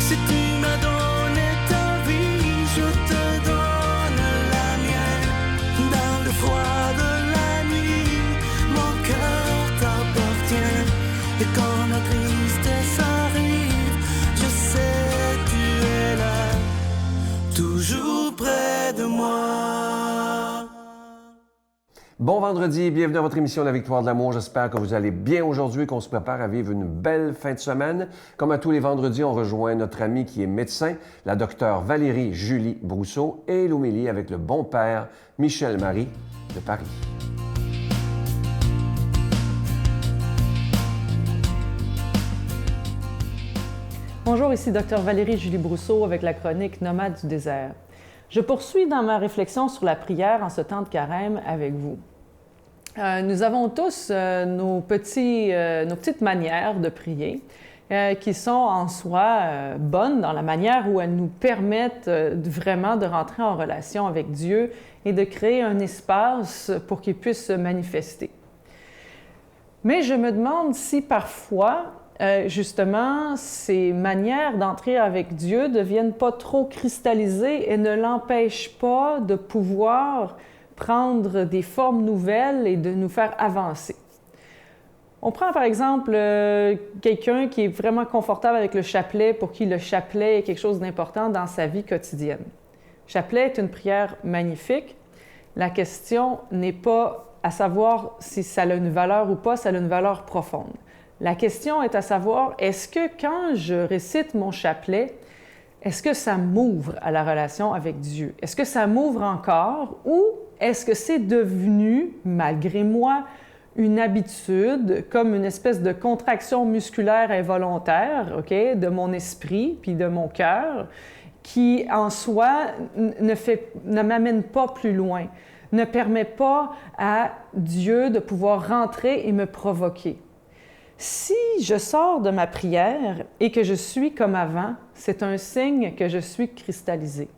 Si tu m'as donné ta vie, je te donne la mienne. Dans le froid de la nuit, mon cœur t'appartient. Et quand la tristesse arrive, je sais tu es là, toujours près de moi. Bon vendredi, bienvenue à votre émission La Victoire de l'amour. J'espère que vous allez bien aujourd'hui et qu'on se prépare à vivre une belle fin de semaine. Comme à tous les vendredis, on rejoint notre amie qui est médecin, la docteure Valérie Julie Brousseau, et l'homélie avec le bon père Michel Marie de Paris. Bonjour, ici Dr Valérie Julie Brousseau avec la chronique Nomade du désert. Je poursuis dans ma réflexion sur la prière en ce temps de carême avec vous. Nous avons tous nos petites manières de prier qui sont en soi bonnes dans la manière où elles nous permettent vraiment de rentrer en relation avec Dieu et de créer un espace pour qu'il puisse se manifester. Mais je me demande si parfois, justement, ces manières d'entrer avec Dieu ne deviennent pas trop cristallisées et ne l'empêchent pas de pouvoir prendre des formes nouvelles et de nous faire avancer. On prend par exemple quelqu'un qui est vraiment confortable avec le chapelet, pour qui le chapelet est quelque chose d'important dans sa vie quotidienne. Le chapelet est une prière magnifique. La question n'est pas à savoir si ça a une valeur ou pas, ça a une valeur profonde. La question est à savoir, est-ce que quand je récite mon chapelet, est-ce que ça m'ouvre à la relation avec Dieu? Est-ce que ça m'ouvre encore ou est-ce que c'est devenu, malgré moi, une habitude, comme une espèce de contraction musculaire involontaire, de mon esprit puis de mon cœur, qui en soi ne m'amène pas plus loin, ne permet pas à Dieu de pouvoir rentrer et me provoquer? Si je sors de ma prière et que je suis comme avant, c'est un signe que je suis cristallisé.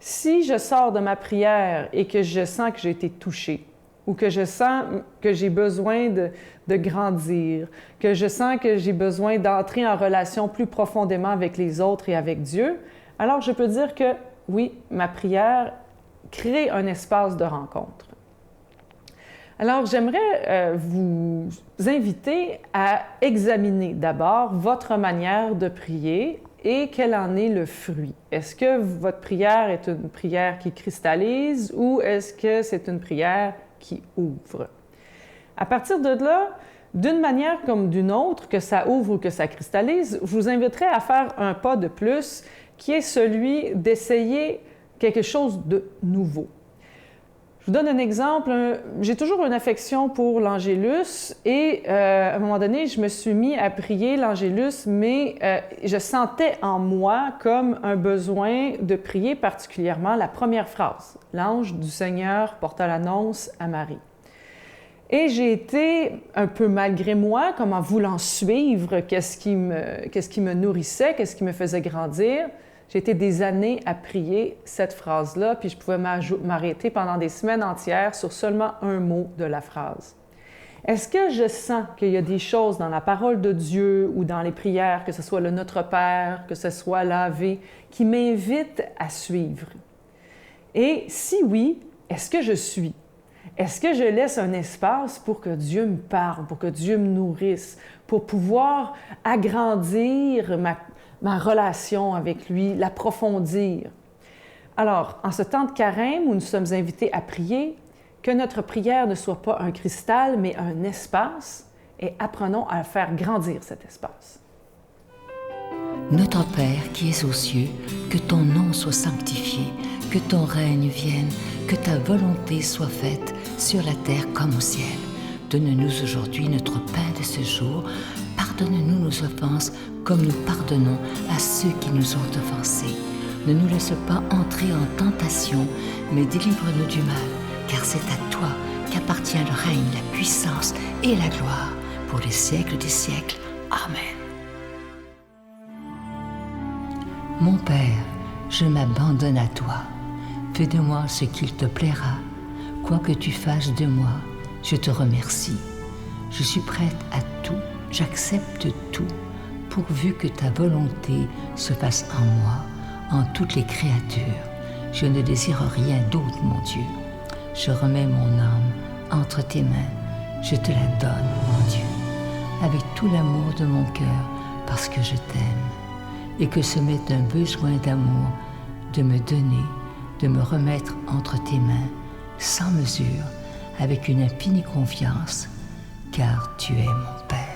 Si je sors de ma prière et que je sens que j'ai été touchée, ou que je sens que j'ai besoin de grandir, que je sens que j'ai besoin d'entrer en relation plus profondément avec les autres et avec Dieu, alors je peux dire que oui, ma prière crée un espace de rencontre. Alors, j'aimerais vous inviter à examiner d'abord votre manière de prier et quel en est le fruit. Est-ce que votre prière est une prière qui cristallise ou est-ce que c'est une prière qui ouvre? À partir de là, d'une manière comme d'une autre, que ça ouvre ou que ça cristallise, je vous inviterai à faire un pas de plus qui est celui d'essayer quelque chose de nouveau. Je vous donne un exemple. J'ai toujours une affection pour l'Angélus et à un moment donné, je me suis mis à prier l'Angélus, mais je sentais en moi comme un besoin de prier particulièrement la première phrase. « L'ange du Seigneur porta l'annonce à Marie ». Et j'ai été un peu malgré moi, comme en voulant suivre qu'est-ce qui me nourrissait, qu'est-ce qui me faisait grandir. J'ai été des années à prier cette phrase-là, puis je pouvais m'arrêter pendant des semaines entières sur seulement un mot de la phrase. Est-ce que je sens qu'il y a des choses dans la parole de Dieu ou dans les prières, que ce soit le Notre Père, que ce soit l'Ave, qui m'invitent à suivre? Et si oui, est-ce que je suis? Est-ce que je laisse un espace pour que Dieu me parle, pour que Dieu me nourrisse, pour pouvoir agrandir ma relation avec lui, l'approfondir? Alors, en ce temps de carême où nous sommes invités à prier, que notre prière ne soit pas un cristal, mais un espace, et apprenons à faire grandir cet espace. Notre Père qui es aux cieux, que ton nom soit sanctifié, que ton règne vienne, que ta volonté soit faite sur la terre comme au ciel. Donne-nous aujourd'hui notre pain de ce jour. Pardonne-nous nos offenses comme nous pardonnons à ceux qui nous ont offensés. Ne nous laisse pas entrer en tentation, mais délivre-nous du mal, car c'est à toi qu'appartient le règne, la puissance et la gloire pour les siècles des siècles. Amen. Mon Père, je m'abandonne à toi. Fais de moi ce qu'il te plaira. Quoi que tu fasses de moi, je te remercie. Je suis prête à tout, j'accepte tout. pourvu que ta volonté se fasse en moi, en toutes les créatures. Je ne désire rien d'autre, mon Dieu. Je remets mon âme entre tes mains. Je te la donne, mon Dieu, avec tout l'amour de mon cœur, parce que je t'aime, et que ce m'est un besoin d'amour de me donner, de me remettre entre tes mains, sans mesure, avec une infinie confiance, car tu es mon Père.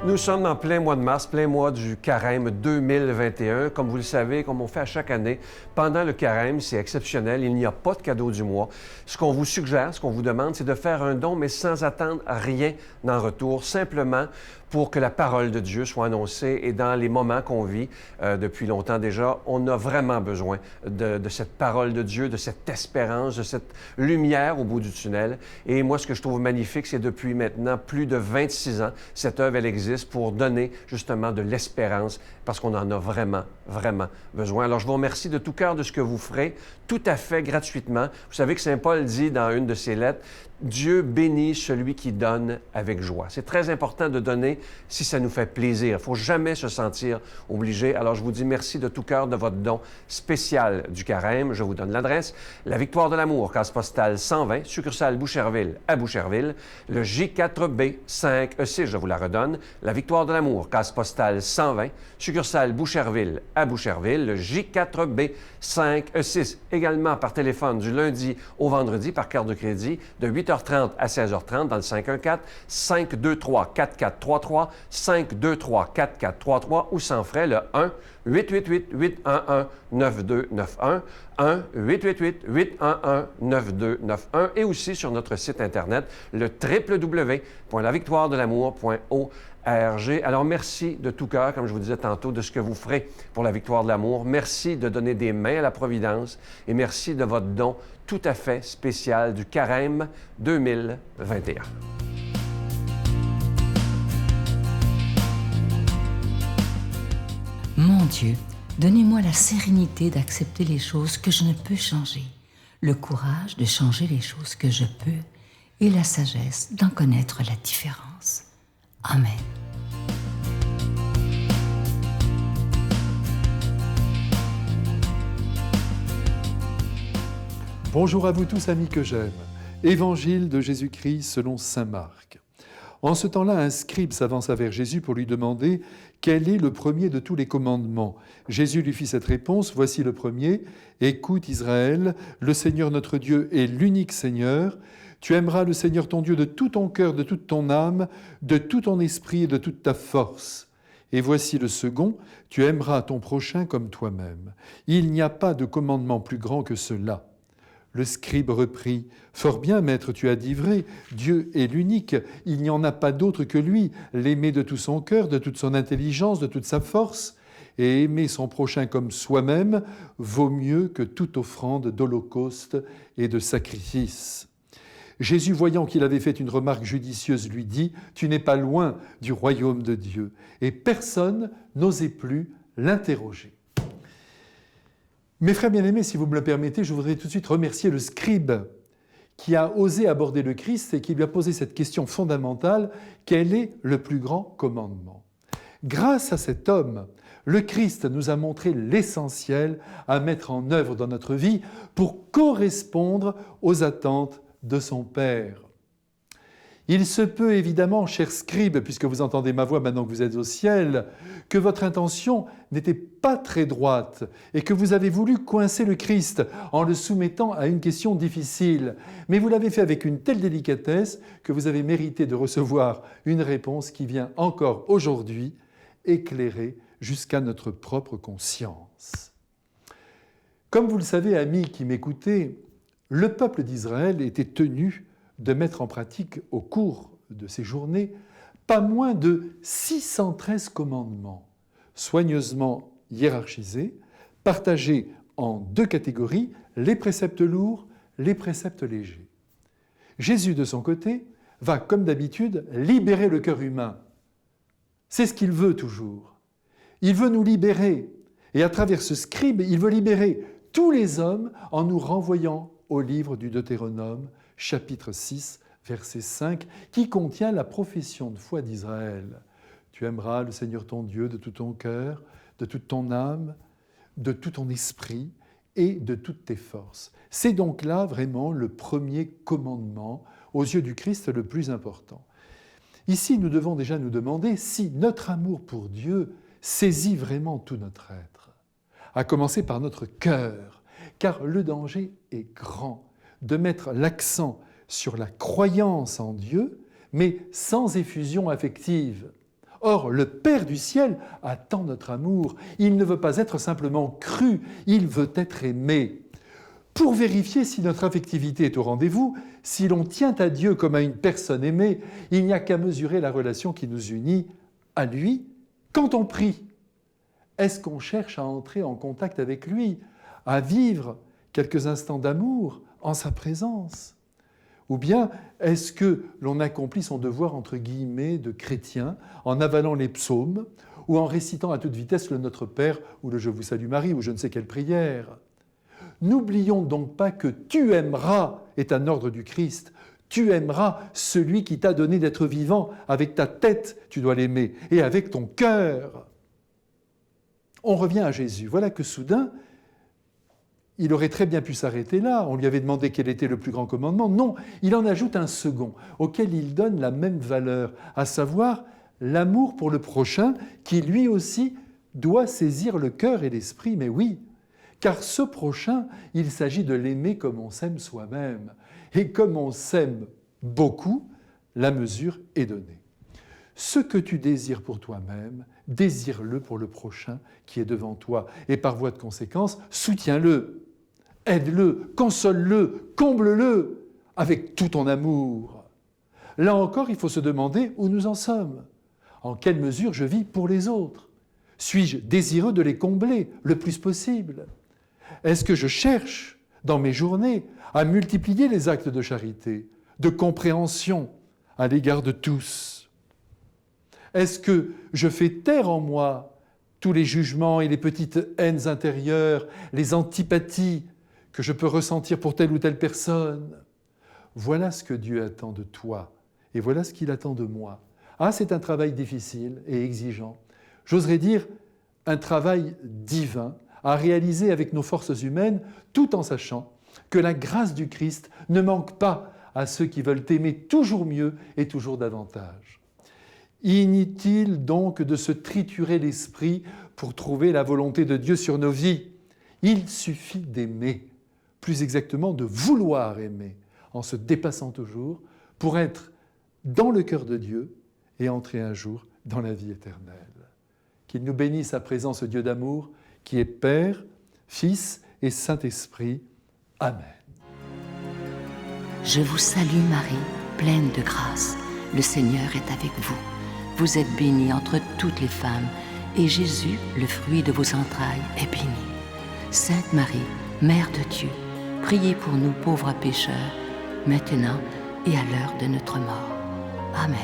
Nous sommes en plein mois de mars, plein mois du Carême 2021. Comme vous le savez, comme on fait à chaque année, pendant le Carême, c'est exceptionnel, il n'y a pas de cadeau du mois. Ce qu'on vous suggère, ce qu'on vous demande, c'est de faire un don, mais sans attendre rien en retour, simplement pour que la parole de Dieu soit annoncée. Et dans les moments qu'on vit depuis longtemps déjà, on a vraiment besoin de cette parole de Dieu, de cette espérance, de cette lumière au bout du tunnel. Et moi, ce que je trouve magnifique, c'est depuis maintenant plus de 26 ans, cette œuvre, elle existe pour donner justement de l'espérance, parce qu'on en a vraiment, vraiment besoin. Alors, je vous remercie de tout cœur de ce que vous ferez, tout à fait gratuitement. Vous savez que Saint Paul dit dans une de ses lettres, Dieu bénit celui qui donne avec joie. C'est très important de donner si ça nous fait plaisir. Il ne faut jamais se sentir obligé. Alors, je vous dis merci de tout cœur de votre don spécial du Carême. Je vous donne l'adresse. La Victoire de l'Amour, case postale 120, succursale Boucherville à Boucherville. Le J4B 5E6, je vous la redonne. La Victoire de l'Amour, case postale 120, succursale Boucherville à Boucherville. Le J4B 5E6, également par téléphone du lundi au vendredi par carte de crédit de 8h30 à 16h30 dans le 514-523-4433, 523-4433 ou sans frais le 1-888-811-9291, 1-888-811-9291 et aussi sur notre site Internet, le www.lavictoiredelamour.org. Alors, merci de tout cœur, comme je vous disais tantôt, de ce que vous ferez pour la Victoire de l'amour. Merci de donner des mains à la Providence et merci de votre don tout à fait spécial du Carême 2021. Mon Dieu, donnez-moi la sérénité d'accepter les choses que je ne peux changer, le courage de changer les choses que je peux et la sagesse d'en connaître la différence. Amen. Bonjour à vous tous, amis que j'aime. Évangile de Jésus-Christ selon saint Marc. En ce temps-là, un scribe s'avança vers Jésus pour lui demander quel est le premier de tous les commandements. Jésus lui fit cette réponse, voici le premier. Écoute Israël, le Seigneur notre Dieu est l'unique Seigneur. Tu aimeras le Seigneur ton Dieu de tout ton cœur, de toute ton âme, de tout ton esprit et de toute ta force. Et voici le second, tu aimeras ton prochain comme toi-même. Il n'y a pas de commandement plus grand que cela. Le scribe reprit, « Fort bien, maître, tu as dit vrai, Dieu est l'unique, il n'y en a pas d'autre que lui, l'aimer de tout son cœur, de toute son intelligence, de toute sa force, et aimer son prochain comme soi-même vaut mieux que toute offrande d'holocauste et de sacrifice. » Jésus, voyant qu'il avait fait une remarque judicieuse, lui dit, « Tu n'es pas loin du royaume de Dieu. » Et personne n'osait plus l'interroger. Mes frères bien-aimés, si vous me le permettez, je voudrais tout de suite remercier le scribe qui a osé aborder le Christ et qui lui a posé cette question fondamentale, quel est le plus grand commandement ? Grâce à cet homme, le Christ nous a montré l'essentiel à mettre en œuvre dans notre vie pour correspondre aux attentes de son Père. Il se peut évidemment, cher scribe, puisque vous entendez ma voix maintenant que vous êtes au ciel, que votre intention n'était pas très droite et que vous avez voulu coincer le Christ en le soumettant à une question difficile. Mais vous l'avez fait avec une telle délicatesse que vous avez mérité de recevoir une réponse qui vient encore aujourd'hui éclairer jusqu'à notre propre conscience. Comme vous le savez, amis qui m'écoutez, le peuple d'Israël était tenu de mettre en pratique au cours de ces journées pas moins de 613 commandements, soigneusement hiérarchisés, partagés en deux catégories, les préceptes lourds, les préceptes légers. Jésus, de son côté, va, comme d'habitude, libérer le cœur humain. C'est ce qu'il veut toujours. Il veut nous libérer. Et à travers ce scribe, il veut libérer tous les hommes en nous renvoyant au livre du Deutéronome, chapitre 6, verset 5, qui contient la profession de foi d'Israël. Tu aimeras le Seigneur ton Dieu de tout ton cœur, de toute ton âme, de tout ton esprit et de toutes tes forces. C'est donc là vraiment le premier commandement, aux yeux du Christ, le plus important. Ici, nous devons déjà nous demander si notre amour pour Dieu saisit vraiment tout notre être, à commencer par notre cœur, car le danger est grand de mettre l'accent sur la croyance en Dieu, mais sans effusion affective. Or, le Père du ciel attend notre amour. Il ne veut pas être simplement cru, il veut être aimé. Pour vérifier si notre affectivité est au rendez-vous, si l'on tient à Dieu comme à une personne aimée, il n'y a qu'à mesurer la relation qui nous unit à lui quand on prie. Est-ce qu'on cherche à entrer en contact avec lui, à vivre quelques instants d'amour en sa présence ? Ou bien est-ce que l'on accomplit son devoir entre guillemets de chrétien en avalant les psaumes ou en récitant à toute vitesse le Notre Père ou le Je vous salue Marie ou je ne sais quelle prière ? N'oublions donc pas que tu aimeras est un ordre du Christ. Tu aimeras celui qui t'a donné d'être vivant. Avec ta tête, tu dois l'aimer, et avec ton cœur. On revient à Jésus. Voilà que soudain, il aurait très bien pu s'arrêter là. On lui avait demandé quel était le plus grand commandement. Non, il en ajoute un second, auquel il donne la même valeur, à savoir l'amour pour le prochain, qui lui aussi doit saisir le cœur et l'esprit. Mais oui, car ce prochain, il s'agit de l'aimer comme on s'aime soi-même. Et comme on s'aime beaucoup, la mesure est donnée. Ce que tu désires pour toi-même, désire-le pour le prochain qui est devant toi. Et par voie de conséquence, soutiens-le, aide-le, console-le, comble-le avec tout ton amour. Là encore, il faut se demander où nous en sommes. En quelle mesure je vis pour les autres ? Suis-je désireux de les combler le plus possible ? Est-ce que je cherche, dans mes journées, à multiplier les actes de charité, de compréhension à l'égard de tous ? Est-ce que je fais taire en moi tous les jugements et les petites haines intérieures, les antipathies que je peux ressentir pour telle ou telle personne ? Voilà ce que Dieu attend de toi, et voilà ce qu'il attend de moi. Ah, c'est un travail difficile et exigeant. J'oserais dire un travail divin, à réaliser avec nos forces humaines, tout en sachant que la grâce du Christ ne manque pas à ceux qui veulent aimer toujours mieux et toujours davantage. Inutile donc de se triturer l'esprit pour trouver la volonté de Dieu sur nos vies. Il suffit d'aimer, plus exactement de vouloir aimer, en se dépassant toujours, pour être dans le cœur de Dieu et entrer un jour dans la vie éternelle. Qu'il nous bénisse à présent ce Dieu d'amour, qui est Père, Fils et Saint-Esprit. Amen. Je vous salue Marie, pleine de grâce. Le Seigneur est avec vous. Vous êtes bénie entre toutes les femmes, et Jésus, le fruit de vos entrailles, est béni. Sainte Marie, Mère de Dieu, priez pour nous pauvres pécheurs, maintenant et à l'heure de notre mort. Amen.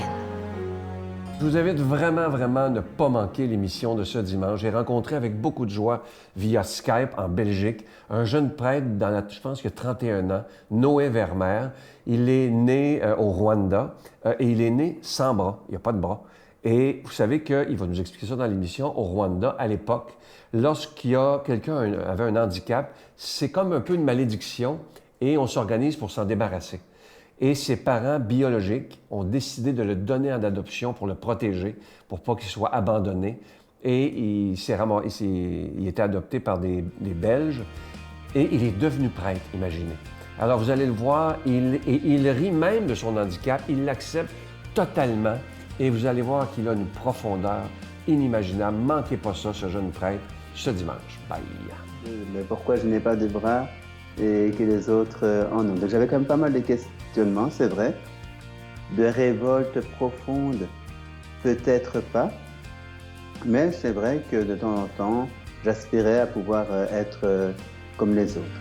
Je vous invite vraiment à ne pas manquer l'émission de ce dimanche. J'ai rencontré avec beaucoup de joie via Skype en Belgique un jeune prêtre je pense qu'il a 31 ans, Noé Vermeer. Il est né au Rwanda et il est né sans bras. Il n'y a pas de bras. Et vous savez qu'il va nous expliquer ça dans l'émission, au Rwanda, à l'époque, quelqu'un avait un handicap, c'est comme un peu une malédiction et on s'organise pour s'en débarrasser. Et ses parents biologiques ont décidé de le donner en adoption pour le protéger, pour pas qu'il soit abandonné. Et il était adopté par des Belges et il est devenu prêtre, imaginez. Alors vous allez le voir, il rit même de son handicap, il l'accepte totalement et vous allez voir qu'il a une profondeur inimaginable. Manquez pas ça, ce jeune prêtre, ce dimanche. Bye! Mais pourquoi je n'ai pas de bras et que les autres en ont? Donc j'avais quand même pas mal de questionnements, c'est vrai. De révolte profonde, peut-être pas. Mais c'est vrai que de temps en temps, j'aspirais à pouvoir être comme les autres.